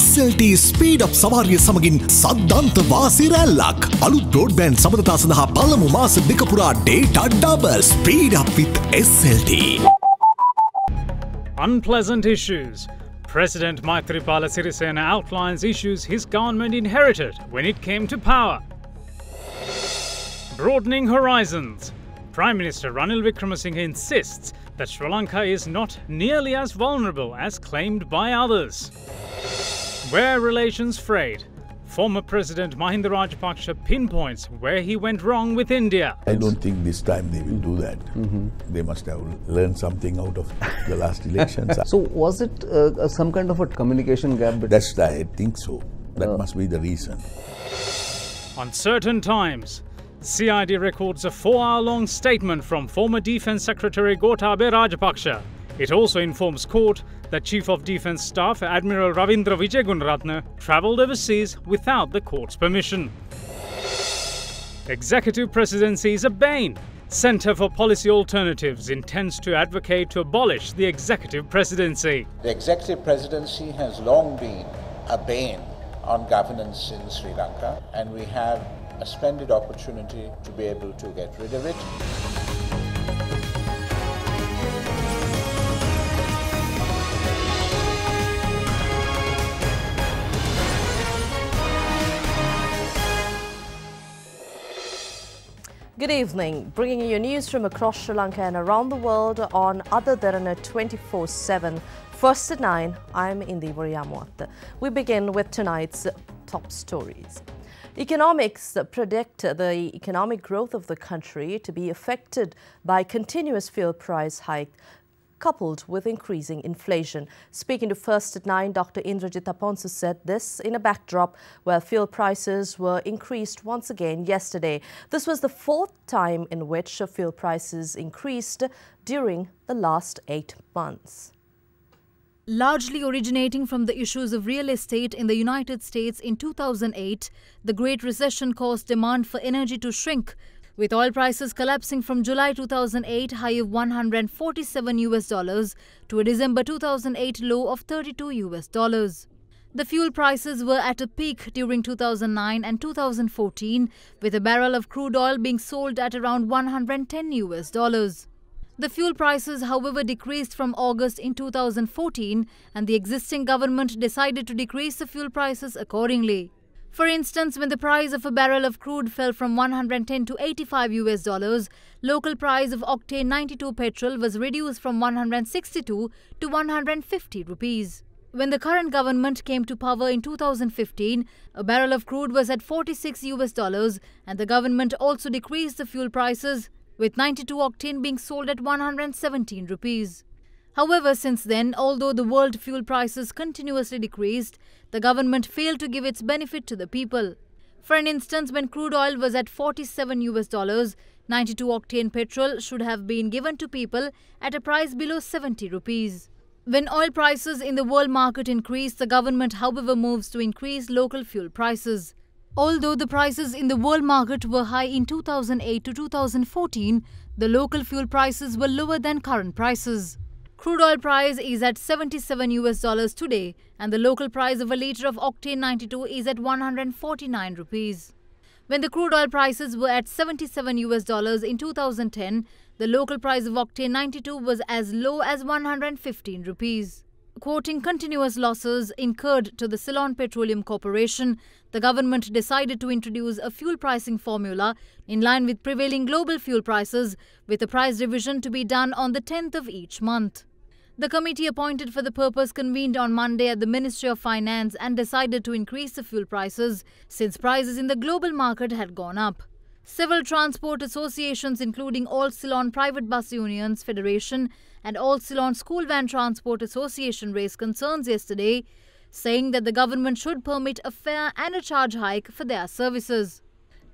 SLT speed up සවාරිය සමගින් සද්දන්ත වාසි රැල්ලක්. අලුත් බ්‍රෝඩ්බෑන්ඩ් සබඳතා සඳහා පළමු මාස දෙක පුරා data double. Speed up with SLT. Unpleasant issues. President Maithripala Sirisena outlines issues his government inherited when it came to power. Broadening horizons. Prime Minister Ranil Wickremesinghe insists that Sri Lanka is not nearly as vulnerable as claimed by others. Where relations frayed. Former President Mahinda Rajapaksa pinpoints where he went wrong with India. I don't think this time they will do that. They must have learned something out of the last elections. So was it some kind of a communication gap? I think so. That must be the reason. Uncertain times. CID records a 4-hour-long statement from former Defence Secretary Gotabaya Rajapaksa. It also informs court that Chief of Defence Staff Admiral Ravindra Wijegunratne travelled overseas without the court's permission. Executive presidency is a bane. Centre for Policy Alternatives intends to advocate to abolish the executive presidency. The executive presidency has long been a bane on governance in Sri Lanka, and we have a splendid opportunity to be able to get rid of it. Good evening, bringing you news from across Sri Lanka and around the world on Other Derana 24/7. First at 9, I'm Indi Variyamwat. We begin with tonight's top stories. Economics predict the economic growth of the country to be affected by continuous fuel price hike coupled with increasing inflation. Speaking to First at 9, Dr. Indrajit Aponsu said this in a backdrop where fuel prices were increased once again yesterday. This was the 4th time in which fuel prices increased during the last 8 months. Largely originating from the issues of real estate in the United States in 2008, the Great Recession caused demand for energy to shrink, with oil prices collapsing from July 2008 high of $147 to a December 2008 low of $32. The fuel prices were at a peak during 2009 and 2014, with a barrel of crude oil being sold at around $110. The fuel prices, however, decreased from August in 2014, and the existing government decided to decrease the fuel prices accordingly. For instance, when the price of a barrel of crude fell from $110 to $85, local price of octane 92 petrol was reduced from 162 to 150 rupees. When the current government came to power in 2015, a barrel of crude was at $46, and the government also decreased the fuel prices, with 92 octane being sold at 117 rupees. However, since then, although the world fuel prices continuously decreased, the government failed to give its benefit to the people. For an instance, when crude oil was at $47, 92 octane petrol should have been given to people at a price below 70 rupees. When oil prices in the world market increase, the government, however, moves to increase local fuel prices. Although the prices in the world market were high in 2008 to 2014, the local fuel prices were lower than current prices. Crude oil price is at $77 today, and the local price of a litre of octane 92 is at 149 rupees. When the crude oil prices were at $77 in 2010, the local price of octane 92 was as low as 115 rupees. Quoting continuous losses incurred to the Ceylon Petroleum Corporation, the government decided to introduce a fuel pricing formula in line with prevailing global fuel prices, with a price revision to be done on the 10th of each month. The committee appointed for the purpose convened on Monday at the Ministry of Finance and decided to increase the fuel prices since prices in the global market had gone up. Several transport associations, including All Ceylon Private Bus Unions Federation and All Ceylon School Van Transport Association, raised concerns yesterday, saying that the government should permit a fare and a charge hike for their services.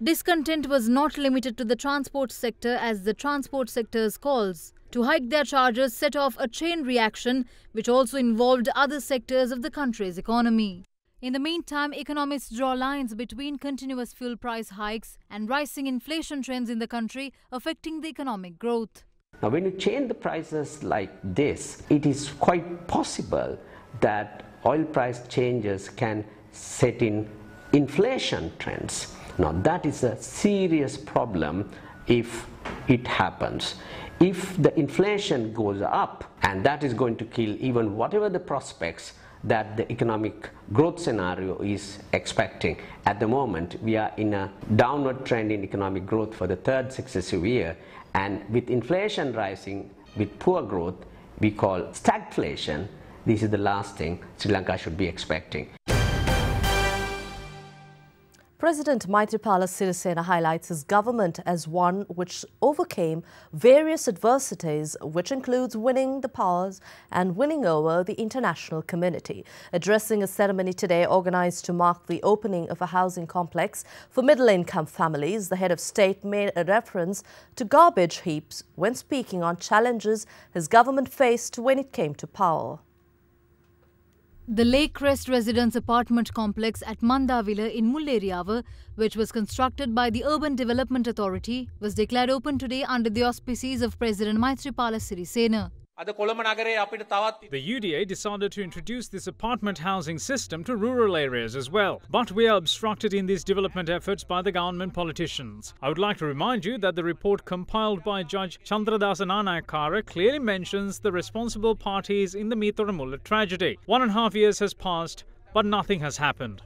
Discontent was not limited to the transport sector, as the transport sector's calls to hike their charges set off a chain reaction which also involved other sectors of the country's economy. In the meantime, economists draw lines between continuous fuel price hikes and rising inflation trends in the country affecting the economic growth. Now, when you change the prices like this, it is quite possible that oil price changes can set in inflation trends. Now that is a serious problem if it happens. If the inflation goes up, and that is going to kill even whatever the prospects that the economic growth scenario is expecting. At the moment, we are in a downward trend in economic growth for the third successive year, and with inflation rising, with poor growth, we call stagflation. This is the last thing Sri Lanka should be expecting. President Maithripala Sirisena highlights his government as one which overcame various adversities, which includes winning the powers and winning over the international community. Addressing a ceremony today organized to mark the opening of a housing complex for middle-income families, the head of state made a reference to garbage heaps when speaking on challenges his government faced when it came to power. The Lake Crest Residence apartment complex at Mandavila in Mulleriyawa, which was constructed by the Urban Development Authority, was declared open today under the auspices of President Maithripala Sirisena. The UDA decided to introduce this apartment housing system to rural areas as well. But we are obstructed in these development efforts by the government politicians. I would like to remind you that the report compiled by Judge Chandradasa Nanayakara clearly mentions the responsible parties in the Mithuramulla tragedy. 1.5 years has passed, but nothing has happened.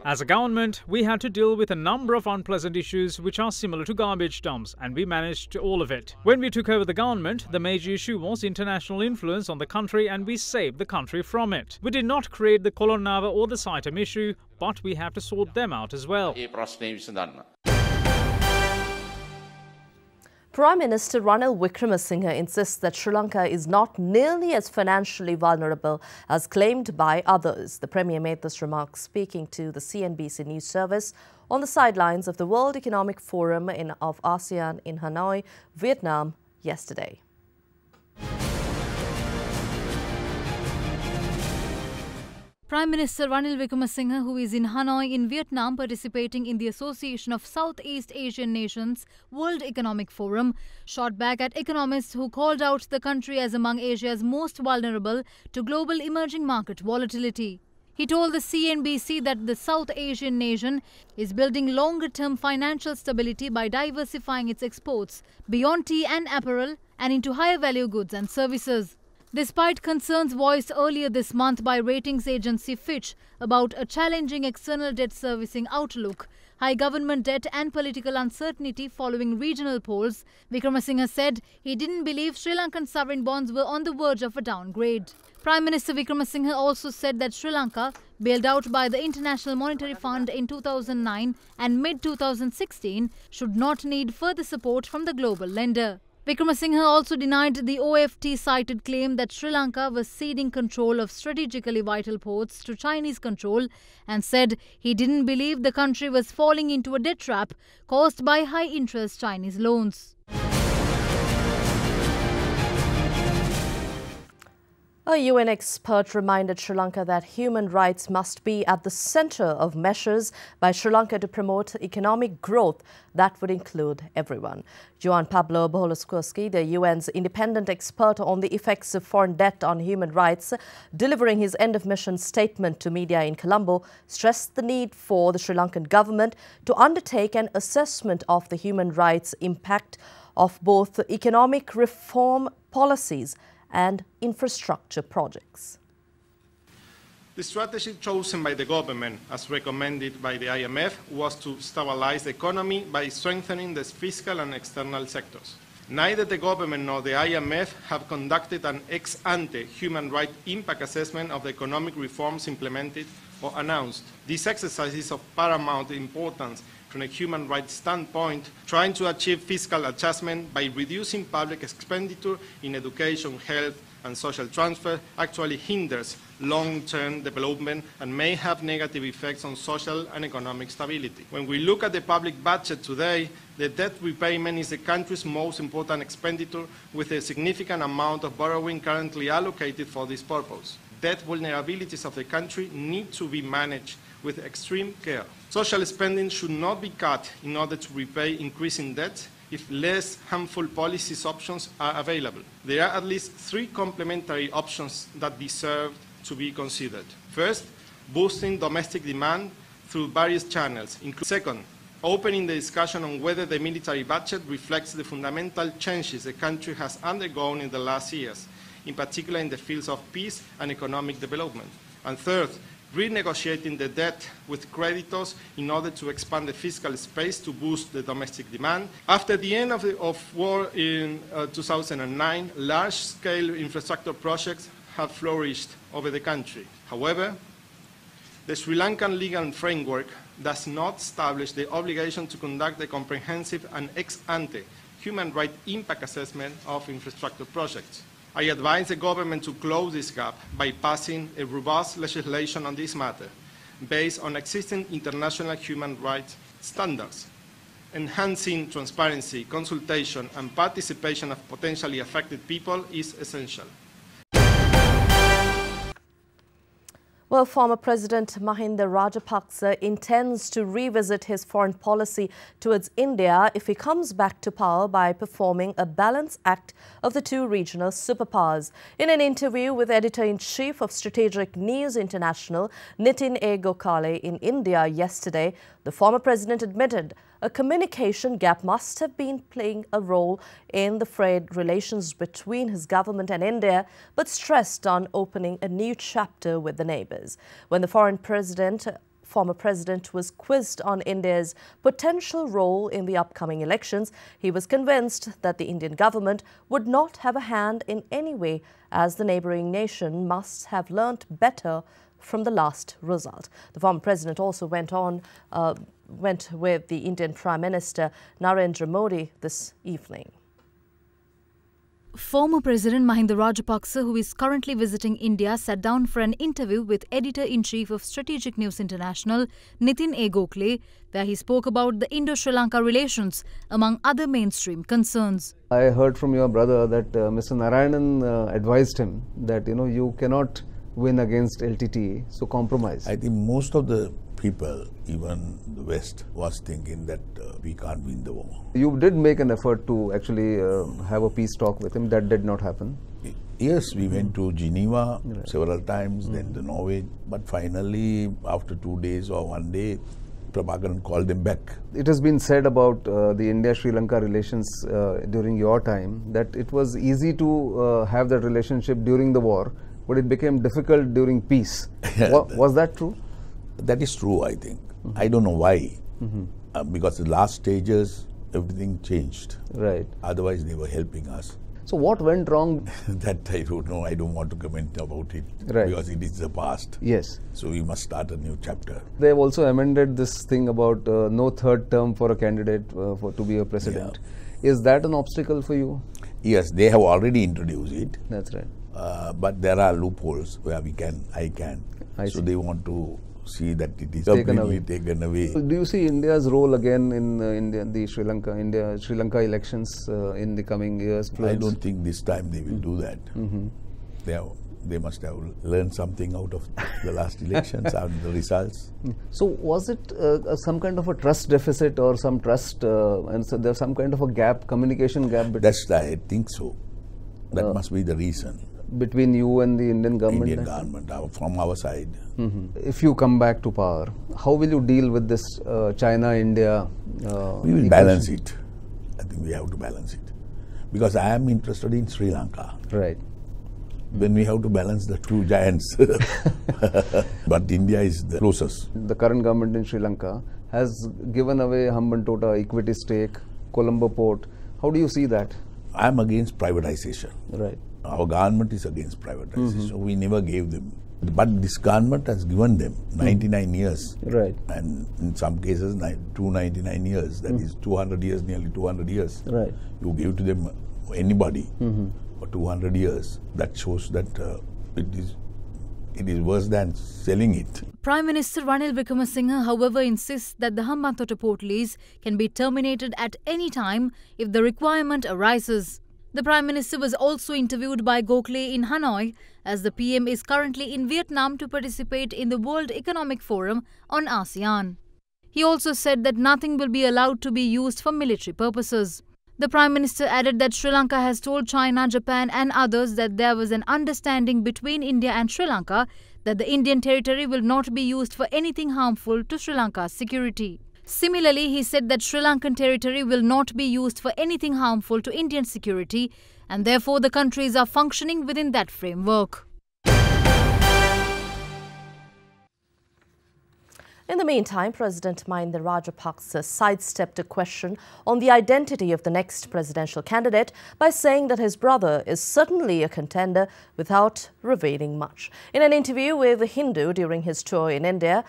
As a government, we had to deal with a number of unpleasant issues which are similar to garbage dumps, and we managed all of it. When we took over the government, the major issue was international influence on the country, and we saved the country from it. We did not create the Kolonava or the Saitam issue, but we have to sort them out as well. Prime Minister Ranil Wickremesinghe insists that Sri Lanka is not nearly as financially vulnerable as claimed by others. The Premier made this remark speaking to the CNBC News Service on the sidelines of the World Economic Forum of ASEAN in Hanoi, Vietnam, yesterday. Prime Minister Ranil Wickremesinghe, who is in Hanoi in Vietnam participating in the Association of Southeast Asian Nations World Economic Forum, shot back at economists who called out the country as among Asia's most vulnerable to global emerging market volatility. He told the CNBC that the South Asian nation is building longer-term financial stability by diversifying its exports beyond tea and apparel and into higher-value goods and services. Despite concerns voiced earlier this month by ratings agency Fitch about a challenging external debt servicing outlook, high government debt and political uncertainty following regional polls, Wickremesinghe said he didn't believe Sri Lankan sovereign bonds were on the verge of a downgrade. Prime Minister Wickremesinghe also said that Sri Lanka, bailed out by the International Monetary Fund in 2009 and mid-2016, should not need further support from the global lender. Wickremesinghe also denied the OFT-cited claim that Sri Lanka was ceding control of strategically vital ports to Chinese control and said he didn't believe the country was falling into a debt trap caused by high-interest Chinese loans. A UN expert reminded Sri Lanka that human rights must be at the center of measures by Sri Lanka to promote economic growth that would include everyone. Juan Pablo Boholaskowski, the UN's independent expert on the effects of foreign debt on human rights, delivering his end-of-mission statement to media in Colombo, stressed the need for the Sri Lankan government to undertake an assessment of the human rights impact of both economic reform policies and infrastructure projects. The strategy chosen by the government, as recommended by the IMF, was to stabilize the economy by strengthening the fiscal and external sectors. Neither the government nor the IMF have conducted an ex-ante human rights impact assessment of the economic reforms implemented or announced. This exercise is of paramount importance from a human rights standpoint, trying to achieve fiscal adjustment by reducing public expenditure in education, health, and social transfer actually hinders long-term development and may have negative effects on social and economic stability. When we look at the public budget today, the debt repayment is the country's most important expenditure, with a significant amount of borrowing currently allocated for this purpose. Debt vulnerabilities of the country need to be managed with extreme care. Social spending should not be cut in order to repay increasing debt. if less harmful policies options are available. There are at least 3 complementary options that deserve to be considered. First, boosting domestic demand through various channels. Second, opening the discussion on whether the military budget reflects the fundamental changes the country has undergone in the last years, in particular in the fields of peace and economic development. And third, renegotiating the debt with creditors in order to expand the fiscal space to boost the domestic demand. After the end of war in 2009, large-scale infrastructure projects have flourished over the country. However, the Sri Lankan legal framework does not establish the obligation to conduct a comprehensive and ex-ante human rights impact assessment of infrastructure projects. I advise the government to close this gap by passing a robust legislation on this matter based on existing international human rights standards. Enhancing transparency, consultation, and participation of potentially affected people is essential. Well, former President Mahinda Rajapaksa intends to revisit his foreign policy towards India if he comes back to power by performing a balance act of the 2 regional superpowers. In an interview with Editor-in-Chief of Strategic News International, Nitin A. Gokhale in India yesterday, the former president admitted a communication gap must have been playing a role in the frayed relations between his government and India, but stressed on opening a new chapter with the neighbours. When the former president was quizzed on India's potential role in the upcoming elections, he was convinced that the Indian government would not have a hand in any way, as the neighbouring nation must have learnt better from the last result. The former president also went with the Indian Prime Minister Narendra Modi this evening. Former President Mahinda Rajapaksa, who is currently visiting India, sat down for an interview with Editor-in-Chief of Strategic News International, Nitin A. Gokhale, where he spoke about the Indo-Sri Lanka relations, among other mainstream concerns. I heard from your brother that Mr. Narayanan advised him that, you cannot win against LTTE, so compromise. I think most of the people, even the West, was thinking that we can't win the war. You did make an effort to actually have a peace talk with him. That did not happen. Yes, we went to Geneva several times, then to Norway, but finally, after 2 days or 1 day, Prabhakaran called them back. It has been said about the India-Sri Lanka relations during your time that it was easy to have that relationship during the war, but it became difficult during peace. Was that true? That is true, I think. I don't know why. Because the last stages, everything changed. Right. Otherwise, they were helping us. So what went wrong? That I don't know. I don't want to comment about it. Right. Because it is the past. Yes. So we must start a new chapter. They have also amended this thing about no third term for a candidate to be a president. Yeah. Is that an obstacle for you? Yes, they have already introduced it. That's right. But there are loopholes where I can. So they want to see that it is completely taken away. Do you see India's role again in the Sri Lanka elections in the coming years? I don't think this time they will do that. They must have learned something out of the last elections and the results. So was it some kind of a trust deficit or some trust, and so there's some kind of a gap, communication gap? I think so. That must be the reason. Between you and the Indian government? Indian government, from our side. If you come back to power, how will you deal with this China-India we will balance it. I think we have to balance it. Because I am interested in Sri Lanka. Right. Then we have to balance the 2 giants. But India is the closest. The current government in Sri Lanka has given away Hambantota equity stake, Colombo port. How do you see that? I am against privatization. Right. Our government is against privatization. We never gave them. But this government has given them 99 years. Right. And in some cases, 299 years. That is 200 years, nearly 200 years. Right. You give to them anybody for 200 years. That shows that it is worse than selling it. Prime Minister Ranil Wickremesinghe, however, insists that the Hambantota port lease can be terminated at any time if the requirement arises. The Prime Minister was also interviewed by Gokhale in Hanoi, as the PM is currently in Vietnam to participate in the World Economic Forum on ASEAN. He also said that nothing will be allowed to be used for military purposes. The Prime Minister added that Sri Lanka has told China, Japan and others that there was an understanding between India and Sri Lanka that the Indian territory will not be used for anything harmful to Sri Lanka's security. Similarly, he said that Sri Lankan territory will not be used for anything harmful to Indian security and therefore the countries are functioning within that framework. In the meantime, President Mahinda Rajapaksa sidestepped a question on the identity of the next presidential candidate by saying that his brother is certainly a contender without revealing much. In an interview with The Hindu during his tour in India,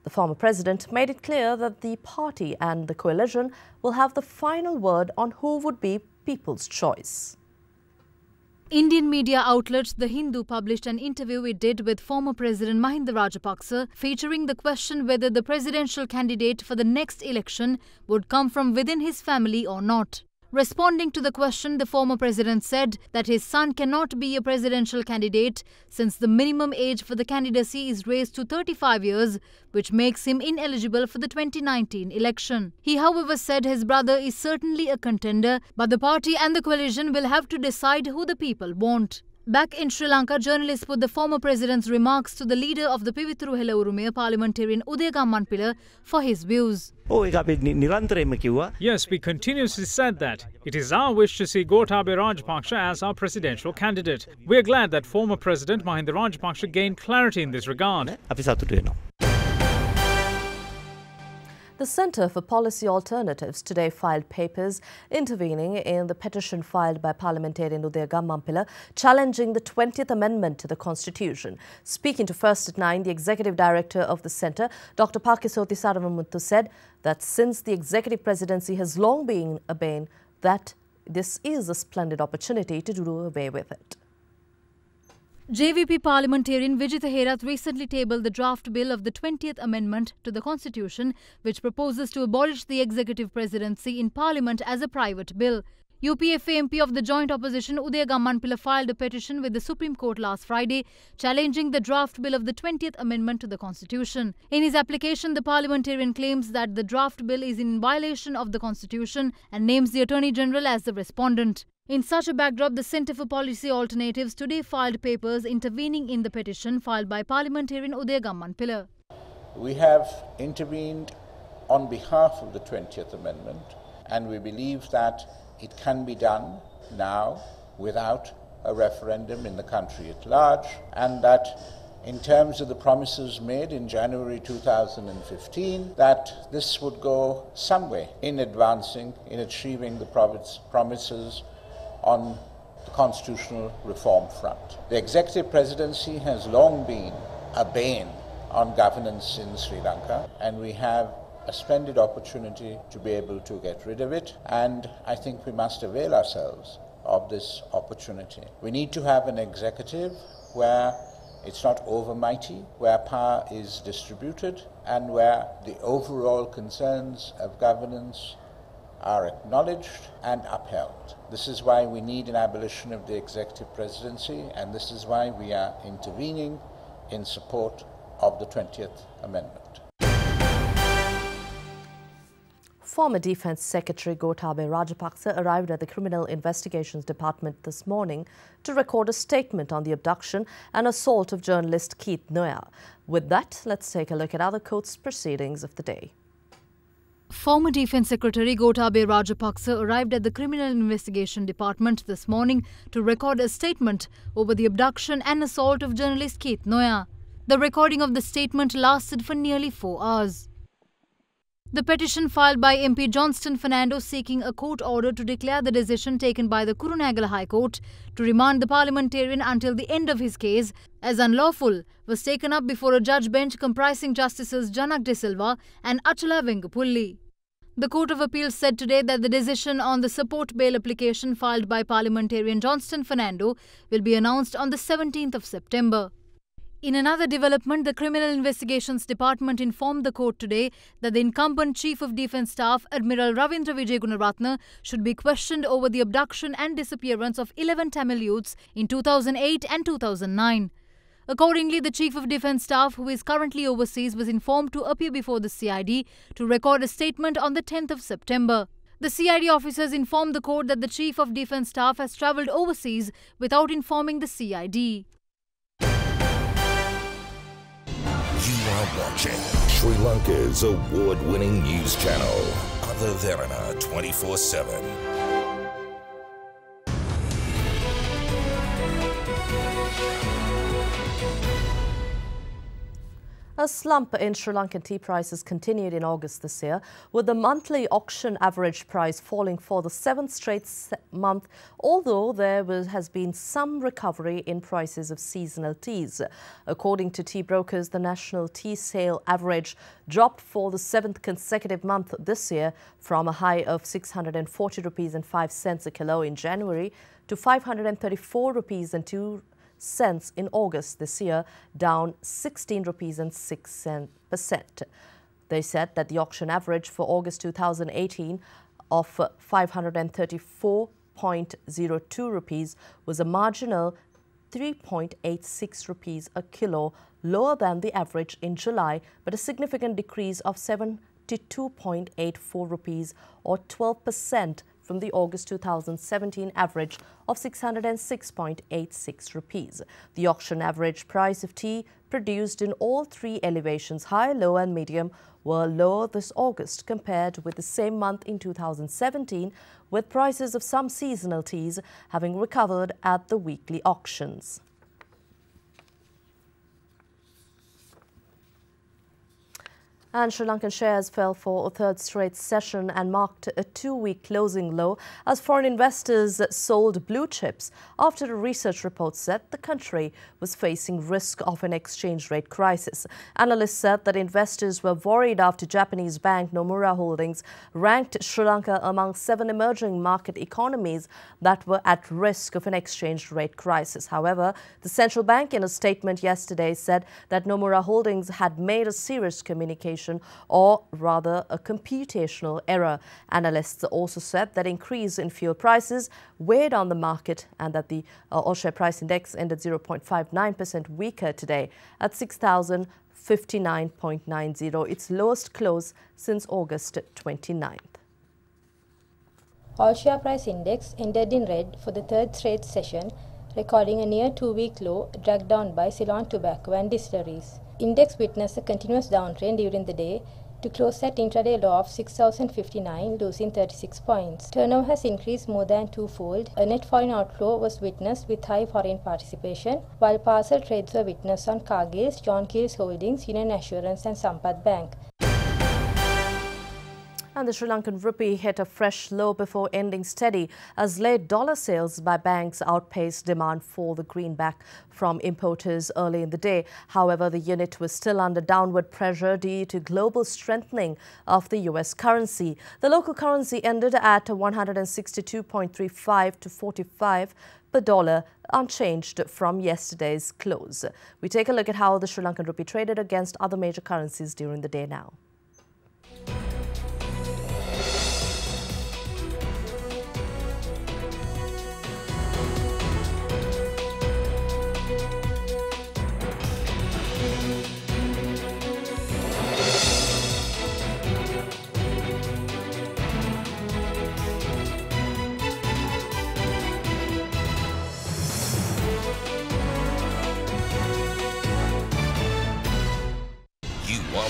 the former president made it clear that the party and the coalition will have the final word on who would be people's choice. Indian media outlet The Hindu published an interview it did with former President Mahinda Rajapaksa featuring the question whether the presidential candidate for the next election would come from within his family or not. Responding to the question, the former president said that his son cannot be a presidential candidate since the minimum age for the candidacy is raised to 35 years, which makes him ineligible for the 2019 election. He, however, said his brother is certainly a contender, but the party and the coalition will have to decide who the people want. Back in Sri Lanka, journalists put the former president's remarks to the leader of the Pivitru Hela Urumaya parliamentarian Udaya Gammanpila for his views. Yes, we continuously said that. It is our wish to see Gotabaya Rajapaksa as our presidential candidate. We are glad that former President Mahinda Rajapaksa gained clarity in this regard. The Centre for Policy Alternatives today filed papers intervening in the petition filed by parliamentarian Udaya Gammanpila challenging the 20th Amendment to the Constitution. Speaking to First at 9, the Executive Director of the Centre, Dr. Pakisothi Saravamuthu, said that since the executive presidency has long been a bane, that this is a splendid opportunity to do away with it. JVP parliamentarian Vijitha Herath recently tabled the draft bill of the 20th Amendment to the Constitution, which proposes to abolish the executive presidency in Parliament as a private bill. UPFA MP of the joint opposition Udaya Gammanpila filed a petition with the Supreme Court last Friday, challenging the draft bill of the 20th Amendment to the Constitution. In his application, the parliamentarian claims that the draft bill is in violation of the Constitution and names the Attorney General as the respondent. In such a backdrop, the Centre for Policy Alternatives today filed papers intervening in the petition filed by parliamentarian Udaya Gammanpila. We have intervened on behalf of the 20th Amendment, and we believe that it can be done now without a referendum in the country at large, and that in terms of the promises made in January 2015, that this would go some way in advancing, in achieving the promises on the constitutional reform front. The executive presidency has long been a bane on governance in Sri Lanka, and we have a splendid opportunity to be able to get rid of it, and I think we must avail ourselves of this opportunity. We need to have an executive where it's not overmighty, where power is distributed, and where the overall concerns of governance are acknowledged and upheld. This is why we need an abolition of the executive presidency, and this is why we are intervening in support of the 20th Amendment. Former Defence Secretary Gotabaya Rajapaksa arrived at the Criminal Investigations Department this morning to record a statement on the abduction and assault of journalist Keith Noya. With that, let's take a look at other court's proceedings of the day. Former Defence Secretary Gotabaya Rajapaksa arrived at the Criminal Investigation Department this morning to record a statement over the abduction and assault of journalist Keith Noya. The recording of the statement lasted for nearly 4 hours. The petition filed by MP Johnston Fernando seeking a court order to declare the decision taken by the Kurunegala High Court to remand the parliamentarian until the end of his case as unlawful was taken up before a judge bench comprising Justices Janak De Silva and Achala Vengapulli. The Court of Appeals said today that the decision on the support bail application filed by parliamentarian Johnston Fernando will be announced on the 17th of September. In another development, the Criminal Investigations Department informed the court today that the incumbent Chief of Defence Staff, Admiral Ravindra Vijay Gunaratne, should be questioned over the abduction and disappearance of 11 Tamil youths in 2008 and 2009. Accordingly, the Chief of Defence Staff, who is currently overseas, was informed to appear before the CID to record a statement on the 10th of September. The CID officers informed the court that the Chief of Defence Staff has travelled overseas without informing the CID. You are watching Sri Lanka's award-winning news channel, Derana 24/7. A slump in Sri Lankan tea prices continued in August this year, with the monthly auction average price falling for the 7th straight month, although there has been some recovery in prices of seasonal teas. According to tea brokers, the national tea sale average dropped for the 7th consecutive month this year from a high of 640 rupees and 5 cents a kilo in January to 534 rupees and 2 cents in August this year, down 16 rupees and 6%. They said that the auction average for August 2018 of 534.02 rupees was a marginal 3.86 rupees a kilo lower than the average in July, but a significant decrease of 72.84 rupees or 12% from the August 2017 average of 606.86 rupees. The auction average price of tea produced in all three elevations, high, low and medium, were lower this August compared with the same month in 2017, with prices of some seasonal teas having recovered at the weekly auctions. And Sri Lankan shares fell for a third straight session and marked a two-week closing low as foreign investors sold blue chips after a research report said the country was facing risk of an exchange rate crisis. Analysts said that investors were worried after Japanese bank Nomura Holdings ranked Sri Lanka among 7 emerging market economies that were at risk of an exchange rate crisis. However, the central bank in a statement yesterday said that Nomura Holdings had made a serious communication, or rather a computational error. Analysts also said that increase in fuel prices weighed on the market and that the all-share price index ended 0.59% weaker today at 6,059.90, its lowest close since August 29th. All-share price index ended in red for the third straight session, recording a near two-week low dragged down by Ceylon Tobacco and Distilleries. Index witnessed a continuous downtrend during the day to close at intraday low of 6,059, losing 36 points. Turnover has increased more than twofold. A net foreign outflow was witnessed with high foreign participation, while parcel trades were witnessed on Cargill's, John Keel's Holdings, Union Assurance and Sampath Bank. And the Sri Lankan rupee hit a fresh low before ending steady as late dollar sales by banks outpaced demand for the greenback from importers early in the day. However, the unit was still under downward pressure due to global strengthening of the US currency. The local currency ended at 162.35 to 45 per dollar, unchanged from yesterday's close. We take a look at how the Sri Lankan rupee traded against other major currencies during the day now.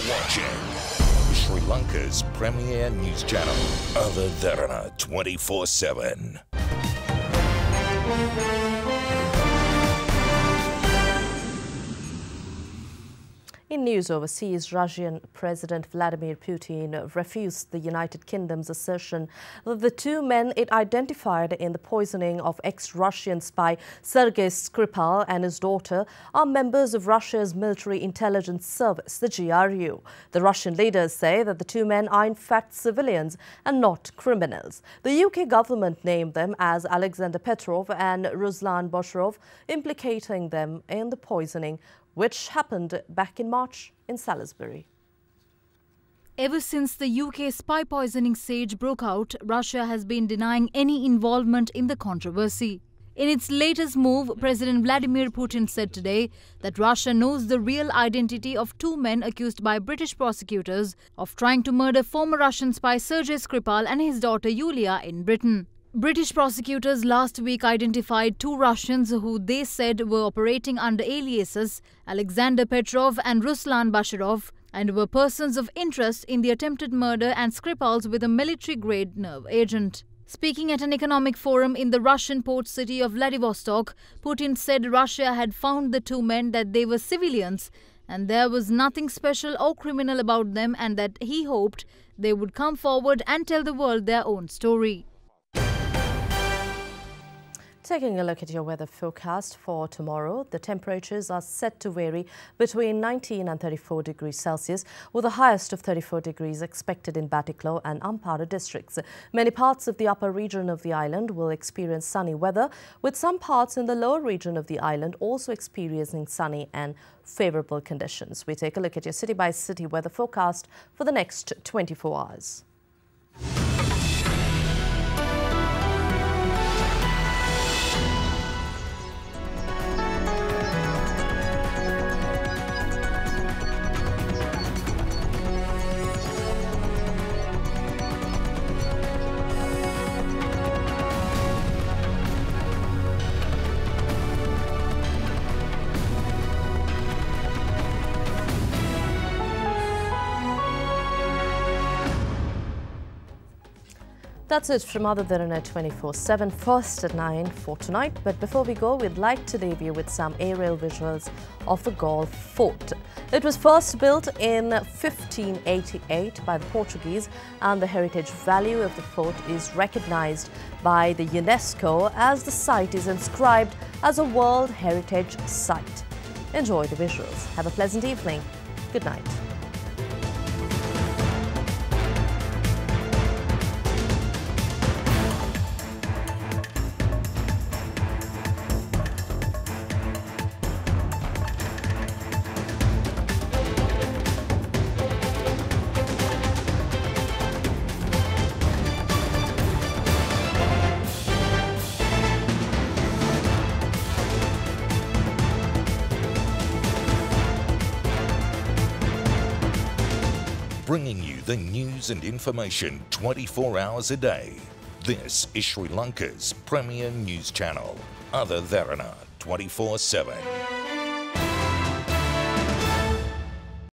Watching Sri Lanka's premier news channel, Derana 24/7. In news overseas, Russian President Vladimir Putin refused the United Kingdom's assertion that the 2 men it identified in the poisoning of ex-Russian spy Sergei Skripal and his daughter are members of Russia's military intelligence service, the GRU. The Russian leaders say that the 2 men are in fact civilians and not criminals. The UK government named them as Alexander Petrov and Ruslan Bosharov, implicating them in the poisoning, which happened back in March in Salisbury. Ever since the UK spy poisoning siege broke out, Russia has been denying any involvement in the controversy. In its latest move, President Vladimir Putin said today that Russia knows the real identity of two men accused by British prosecutors of trying to murder former Russian spy Sergei Skripal and his daughter Yulia in Britain. British prosecutors last week identified two Russians who they said were operating under aliases Alexander Petrov and Ruslan Bashirov and were persons of interest in the attempted murder and Skripal's with a military-grade nerve agent. Speaking at an economic forum in the Russian port city of Vladivostok, Putin said Russia had found the two men, that they were civilians and there was nothing special or criminal about them, and that he hoped they would come forward and tell the world their own story. Taking a look at your weather forecast for tomorrow, the temperatures are set to vary between 19 and 34 degrees Celsius, with the highest of 34 degrees expected in Batticaloa and Ampara districts. Many parts of the upper region of the island will experience sunny weather, with some parts in the lower region of the island also experiencing sunny and favourable conditions. We take a look at your city-by-city weather forecast for the next 24 hours. That's it from Other Derana 24/7, first at 9 for tonight. But before we go, we'd like to leave you with some aerial visuals of the Gaul Fort. It was first built in 1588 by the Portuguese, and the heritage value of the fort is recognized by the UNESCO as the site is inscribed as a World Heritage Site. Enjoy the visuals. Have a pleasant evening. Good night. Bringing you the news and information 24 hours a day. This is Sri Lanka's premier news channel, Other Derana 24/7.